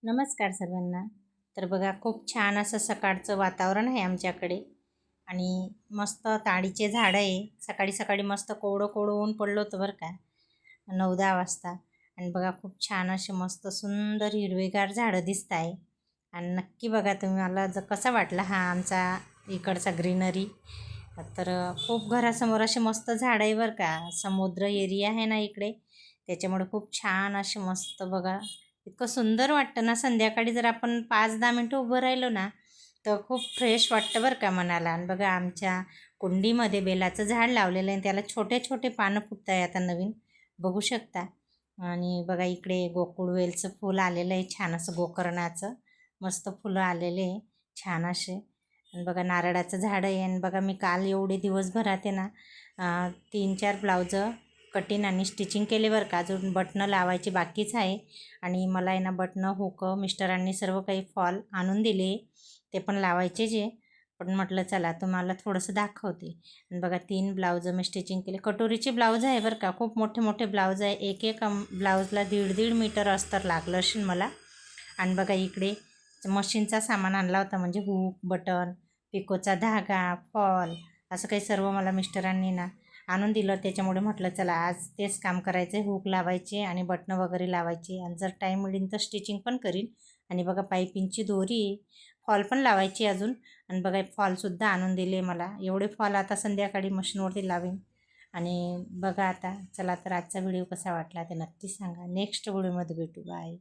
नमस्कार सर्वांना. तर बघा, खूप छान असं सकाळचं वातावरण आहे आमच्याकडे आणि मस्त ताडीचे झाडं आहे. सकाळी सकाळी मस्त कोवळं कोवळं ऊन पडलं होतं बरं का, 9-10 वाजता. आणि बघा, खूप छान असे मस्त सुंदर हिरवेगार झाडं दिसत आहे. आणि नक्की बघा तुम्ही, मला कसा वाटला हा आमचा इकडचा ग्रीनरी. तर खूप घरासमोर असे मस्त झाडं आहे बरं का. समुद्र एरिया आहे ना इकडे, त्याच्यामुळे खूप छान असे मस्त बघा, इतकं सुंदर वाटतं ना संध्याकाळी जर आपण 5-10 मिनटं उभं राहिलो ना, तर खूप फ्रेश वाटतं बरं का मनाला. आणि बघा, आमच्या कुंडीमध्ये बेलाचं झाड लावलेलं आहे, त्याला छोटे छोटे पानं फुटत आहे आता नवीन, बघू शकता. आणि बघा, इकडे गोकुळवेलचं फूल आलेलं आहे, छान असं गोकर्णाचं मस्त फुलं आलेले आहे छान असे. आणि बघा, नारळाचं झाड आहे. आणि बघा, मी काल एवढे दिवसभरात आहे ना 3-4 ब्लाउजं कटिंग आणि स्टिचिंग केले बरं का. अजून बटणं लावायची बाकीच आहे. आणि मला आहे ना बटणं, हुक मिस्टरांनी सर्व काही फॉल आणून दिले, ते पण लावायचे जे. पण म्हटलं चला तुम्हाला थोडंसं दाखवते. आणि बघा, 3 ब्लाउजं मी स्टिचिंग केले. कटोरीचे ब्लाऊज आहे बरं का, खूप मोठे मोठे ब्लाऊज आहे. एक एक ब्लाऊजला 1.5-1.5 मीटर अस्तर लागलं असेल मला. आणि बघा, इकडे मशीनचा सामान आणला होता, म्हणजे हुक, बटन, पिकोचा धागा, फॉल, असं काही सर्व मला मिस्टरांनी ना आणून दिलं. त्याच्यामुळे म्हटलं चला आज तेच काम करायचं आहे, हुक लावायचे आणि बटणं वगैरे लावायची. आणि जर टाईम मिळेल तर स्टिचिंग पण करीन. आणि बघा, पायपिंगची दोरी, फॉल पण लावायची अजून. आणि बघा, फॉलसुद्धा आणून दिले मला. एवढे फॉल आता संध्याकाळी मशीनवरती लावेन. आणि बघा आता, चला तर आजचा व्हिडिओ कसा वाटला ते नक्की सांगा. नेक्स्ट व्हिडिओमध्ये भेटू. बाय.